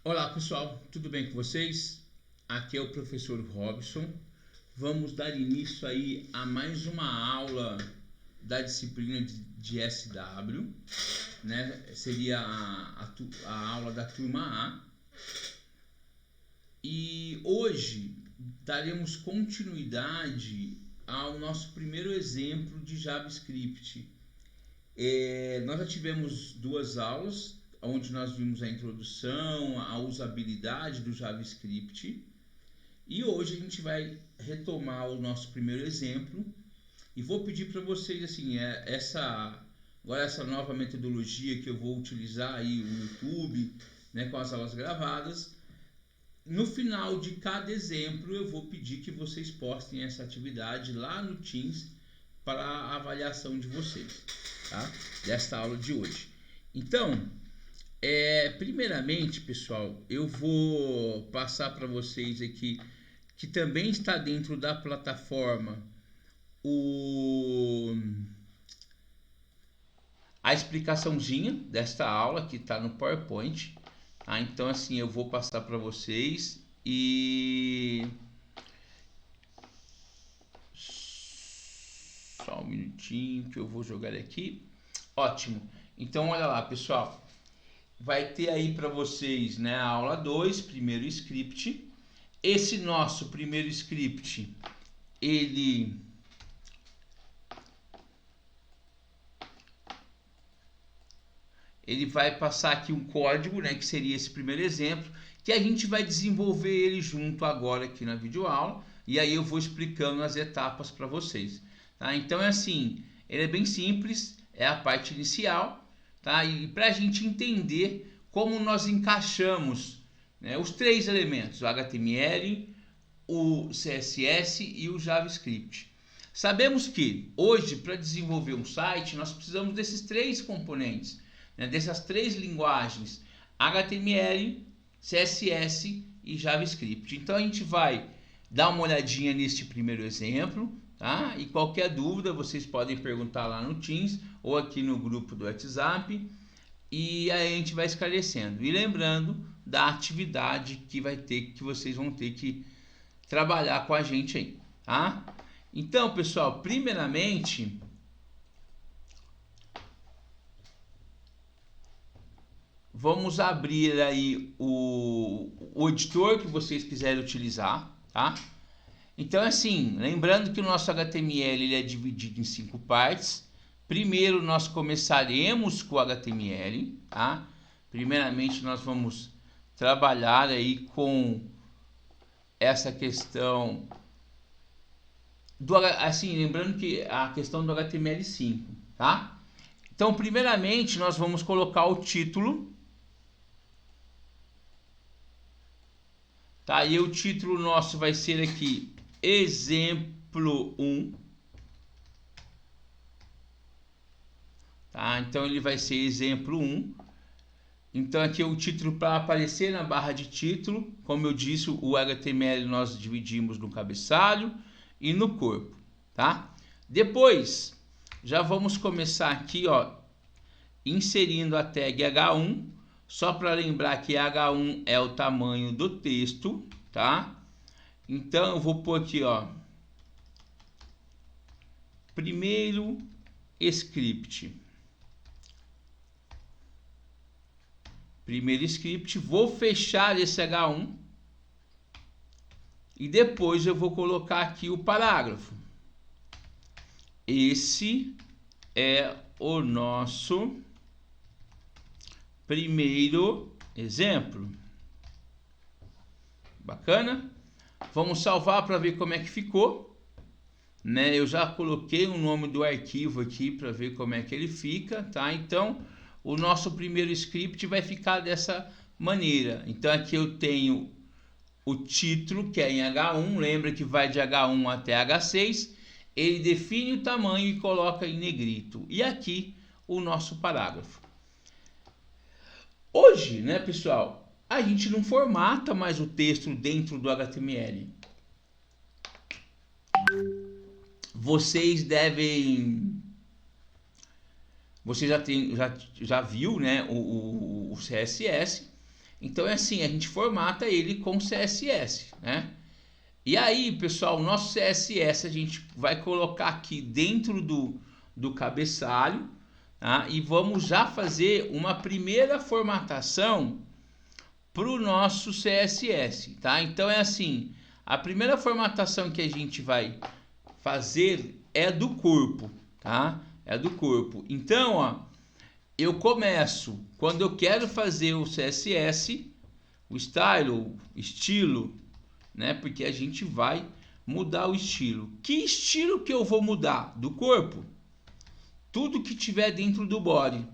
Olá pessoal, tudo bem com vocês? Aqui é o professor Robson. Vamos dar início aí a mais uma aula da disciplina de SW, né? Seria a aula da turma A. E hoje daremos continuidade ao nosso primeiro exemplo de JavaScript. Nós já tivemos duas aulas onde nós vimos a introdução, a usabilidade do JavaScript, e hoje a gente vai retomar o nosso primeiro exemplo e vou pedir para vocês assim, agora essa nova metodologia que eu vou utilizar aí o YouTube, né, com as aulas gravadas. No final de cada exemplo eu vou pedir que vocês postem essa atividade lá no Teams para a avaliação de vocês, tá? Desta aula de hoje. Então, primeiramente, pessoal, eu vou passar para vocês aqui que também está dentro da plataforma a explicaçãozinha desta aula que está no PowerPoint. Tá? Então, assim, eu vou passar para vocês e só um minutinho que eu vou jogar aqui. Ótimo. Então, olha lá, pessoal. Vai ter aí para vocês, né, a aula 2, primeiro script. Esse nosso primeiro script, ele vai passar aqui um código, né, que seria esse primeiro exemplo, que a gente vai desenvolver ele junto agora aqui na videoaula, e aí eu vou explicando as etapas para vocês. Tá? Então é assim, ele é bem simples, é a parte inicial, tá? E para a gente entender como nós encaixamos, né, os três elementos, o HTML, o CSS e o JavaScript. Sabemos que hoje, para desenvolver um site, nós precisamos desses três componentes, né, dessas três linguagens, HTML, CSS e JavaScript. Então a gente vai dar uma olhadinha neste primeiro exemplo, tá? E qualquer dúvida vocês podem perguntar lá no Teams ou aqui no grupo do WhatsApp, e aí a gente vai esclarecendo. E lembrando da atividade que vocês vão ter que trabalhar com a gente aí, tá? Então, pessoal, primeiramente, vamos abrir aí o editor que vocês quiserem utilizar, tá? Então, assim, lembrando que o nosso HTML ele é dividido em 5 partes. Primeiro, nós começaremos com o HTML, tá? Primeiramente, nós vamos trabalhar aí com essa questão assim, lembrando que a questão do HTML5, tá? Então, primeiramente, nós vamos colocar o título, tá? E o título nosso vai ser aqui exemplo 1. Tá? Então ele vai ser exemplo 1. Então aqui é o título para aparecer na barra de título. Como eu disse, o HTML nós dividimos no cabeçalho e no corpo, tá? Depois já vamos começar aqui, ó, inserindo a tag H1, só para lembrar que H1 é o tamanho do texto, tá? Então eu vou pôr aqui, ó, primeiro script. Primeiro script, vou fechar esse H1 e depois eu vou colocar aqui o parágrafo. Esse é o nosso primeiro exemplo. Bacana? Vamos salvar para ver como é que ficou, né? Eu já coloquei o nome do arquivo aqui para ver como é que ele fica, tá? Então o nosso primeiro script vai ficar dessa maneira. Então aqui eu tenho o título, que é em H1, lembra que vai de H1 até H6, ele define o tamanho e coloca em negrito. E aqui o nosso parágrafo. Hoje, né, pessoal, a gente não formata mais o texto dentro do HTML. Vocês devem... Você já viu, né, o CSS. Então é assim, a gente formata ele com CSS, né? E aí, pessoal, o nosso CSS a gente vai colocar aqui dentro do cabeçalho, tá? E vamos já fazer uma primeira formatação para o nosso CSS, tá? Então é assim, a primeira formatação que a gente vai fazer é do corpo, tá? É do corpo. Então, ó, eu começo, quando eu quero fazer o CSS, o style, estilo, né? Porque a gente vai mudar o estilo. Que estilo que eu vou mudar? Do corpo. Tudo que tiver dentro do body.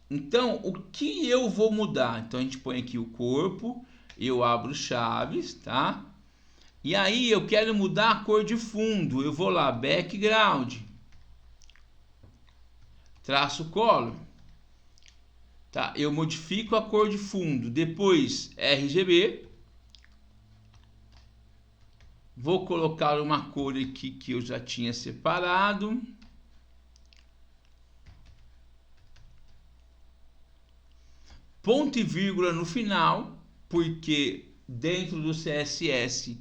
Então, o que eu vou mudar? Então, a gente põe aqui o corpo, eu abro chaves, tá? E aí, eu quero mudar a cor de fundo. Eu vou lá, background, traço color. Tá? Eu modifico a cor de fundo. Depois, RGB. Vou colocar uma cor aqui que eu já tinha separado. Ponto e vírgula no final, porque dentro do CSS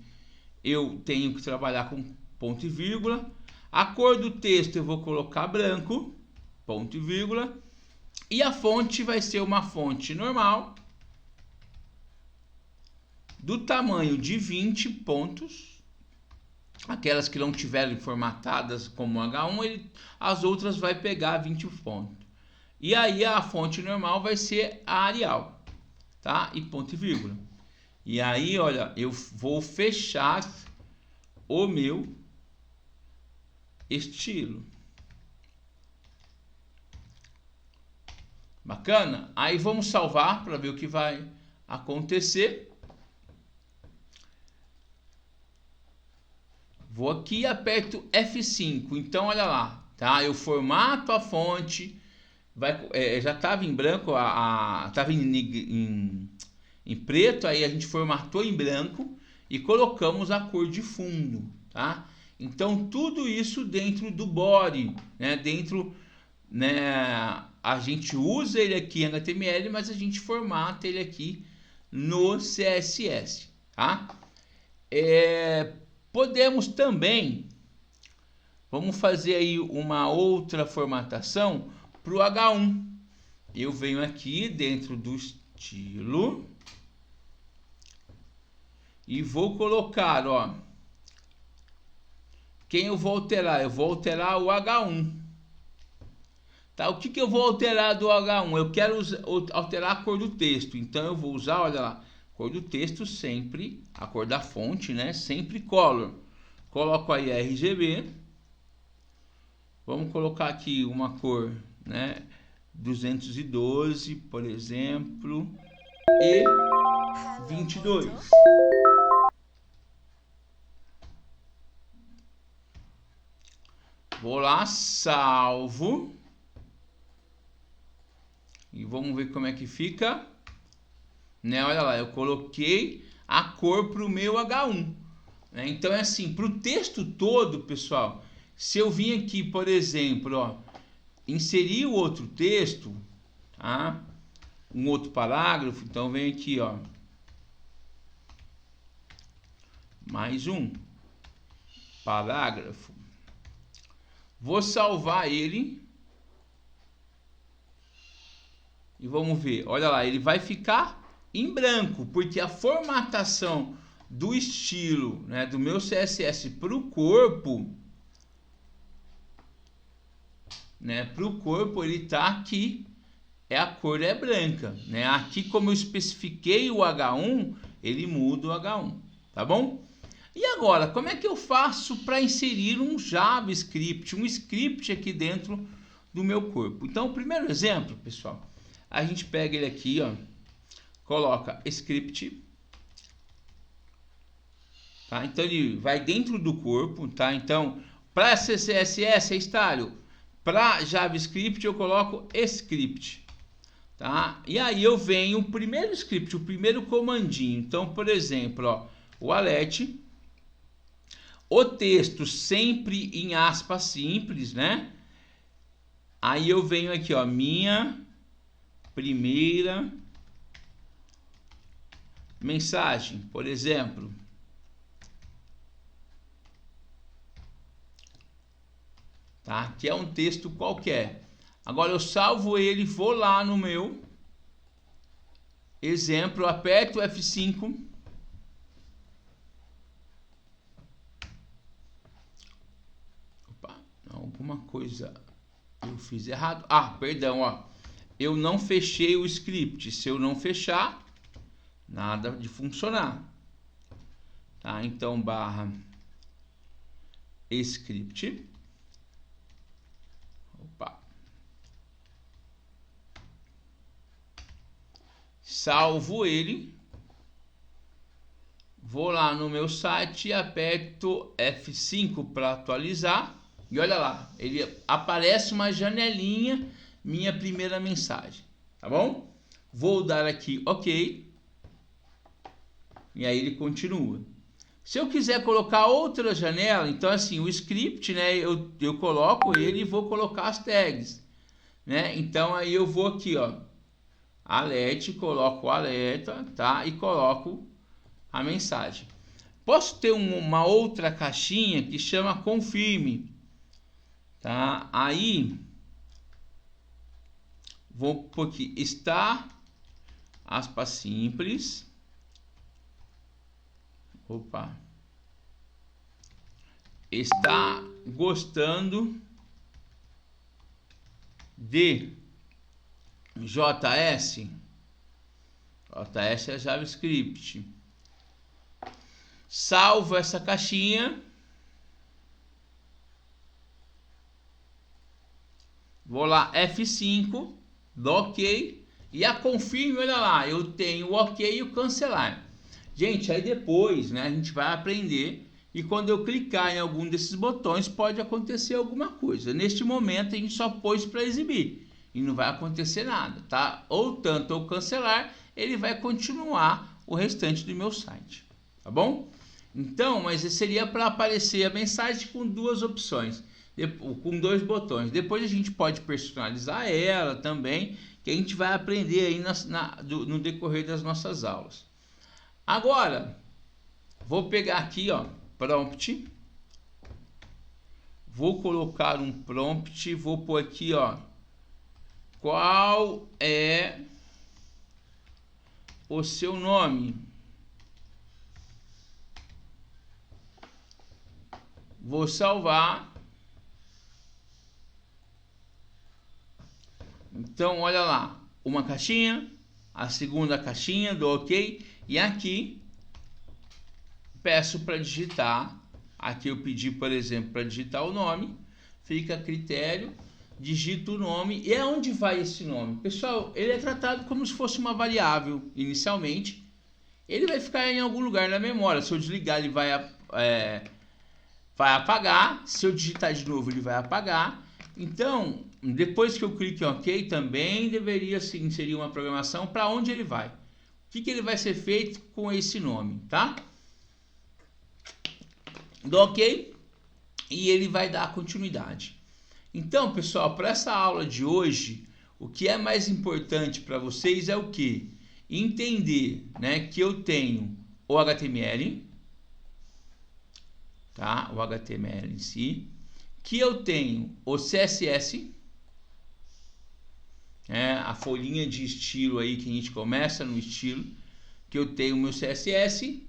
eu tenho que trabalhar com ponto e vírgula. A cor do texto eu vou colocar branco, ponto e vírgula. E a fonte vai ser uma fonte normal, do tamanho de 20 pontos. Aquelas que não tiverem formatadas como H1, as outras vai pegar 20 pontos. E aí a fonte normal vai ser a Arial, tá? E ponto e vírgula. E aí, olha, eu vou fechar o meu estilo. Bacana? Aí vamos salvar para ver o que vai acontecer. Vou aqui e aperto F5. Então, olha lá, tá? Eu formato a fonte. Já estava em branco, estava em preto, aí a gente formatou em branco e colocamos a cor de fundo, tá? Então, tudo isso dentro do body, né? Dentro, né? A gente usa ele aqui em HTML, mas a gente formata ele aqui no CSS, tá? Podemos também, vamos fazer aí uma outra formatação para o H1. Eu venho aqui dentro do estilo e vou colocar, ó, quem eu vou alterar? Eu vou alterar o H1. Tá? O que eu vou alterar do H1? Eu quero alterar a cor do texto. Então eu vou usar, olha lá, cor do texto sempre, a cor da fonte, né? Sempre color. Coloco aí RGB. Vamos colocar aqui uma cor, né? 212, por exemplo, e 22. Vou lá, salvo. E vamos ver como é que fica. Né? Olha lá, eu coloquei a cor para o meu H1. Né? Então é assim, para o texto todo, pessoal, se eu vim aqui, por exemplo, ó, inserir o outro texto, tá? Um outro parágrafo, então vem aqui, ó, mais um parágrafo. Vou salvar ele. E vamos ver, olha lá, ele vai ficar em branco, porque a formatação do estilo, né, do meu CSS para o corpo, né, para o corpo ele tá aqui, a cor é branca, né? Aqui, como eu especifiquei o H1, ele muda o H1, tá bom? E agora, como é que eu faço para inserir um JavaScript, um script aqui dentro do meu corpo? Então, o primeiro exemplo, pessoal, a gente pega ele aqui, ó, coloca script, tá? Então ele vai dentro do corpo, tá? Então, para CSS é style, para JavaScript eu coloco script, tá? E aí eu venho o primeiro script, o primeiro comandinho. Então, por exemplo, ó, o alert, o texto sempre em aspas simples, né? Aí eu venho aqui, ó, minha primeira mensagem, por exemplo. Tá? Que é um texto qualquer. Agora eu salvo ele, vou lá no meu exemplo, aperto o F5. Opa, alguma coisa eu fiz errado. Ah, perdão, ó. Eu não fechei o script. Se eu não fechar, nada de funcionar. Tá? Então, barra script. Opa. Salvo ele. Vou lá no meu site e aperto F5 para atualizar. E olha lá, ele aparece uma janelinha, minha primeira mensagem, tá bom? Vou dar aqui OK. E aí ele continua. Se eu quiser colocar outra janela, então assim, o script, né, eu coloco ele e vou colocar as tags, né? Então aí eu vou aqui, ó, alert, coloco o alerta, tá? E coloco a mensagem. Posso ter uma outra caixinha que chama confirme, tá? Aí vou por aqui, está aspas simples. Opa. Está gostando de JS? JS é JavaScript. Salvo essa caixinha. Vou lá, F5, dou OK. E a confirme, olha lá, eu tenho o OK e o cancelar. Gente, aí depois, né, a gente vai aprender. E quando eu clicar em algum desses botões, pode acontecer alguma coisa. Neste momento, a gente só pôs para exibir. E não vai acontecer nada, tá? Ou tanto eu cancelar, ele vai continuar o restante do meu site. Tá bom? Então, mas seria para aparecer a mensagem com duas opções. Com dois botões. Depois a gente pode personalizar ela também, que a gente vai aprender aí no decorrer das nossas aulas. Agora, vou pegar aqui, ó, prompt. Vou colocar um prompt, vou pôr aqui, ó, qual é o seu nome? Vou salvar. Então, olha lá, uma caixinha, a segunda caixinha, dou OK. E aqui, peço para digitar. Aqui eu pedi, por exemplo, para digitar o nome. Fica a critério, digito o nome. E é onde vai esse nome? Pessoal, ele é tratado como se fosse uma variável inicialmente. Ele vai ficar em algum lugar na memória. Se eu desligar, ele vai apagar. Se eu digitar de novo, ele vai apagar. Então, depois que eu clique em OK, também deveria se inserir uma programação para onde ele vai. O que ele vai ser feito com esse nome, tá? Dou OK e ele vai dar continuidade. Então, pessoal, para essa aula de hoje, o que é mais importante para vocês é o quê? Entender, né, que eu tenho o HTML, tá? O HTML em si, que eu tenho o CSS, a folhinha de estilo aí que a gente começa no estilo, que eu tenho o meu CSS,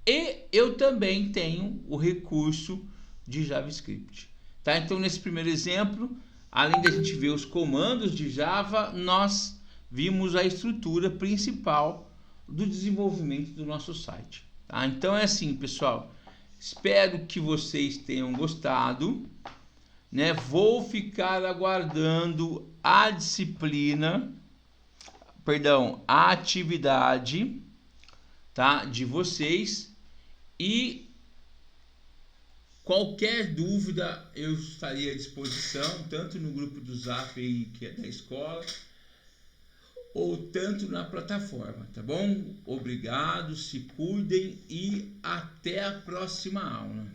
e eu também tenho o recurso de JavaScript, tá? Então, nesse primeiro exemplo, além de a gente ver os comandos de Java, nós vimos a estrutura principal do desenvolvimento do nosso site, tá? Então é assim, pessoal, espero que vocês tenham gostado, né? Vou ficar aguardando a disciplina, perdão, a atividade, tá, de vocês. E qualquer dúvida eu estaria à disposição, tanto no grupo do Zap aí, que é da escola, ou tanto na plataforma, tá bom? Obrigado, se cuidem e até a próxima aula.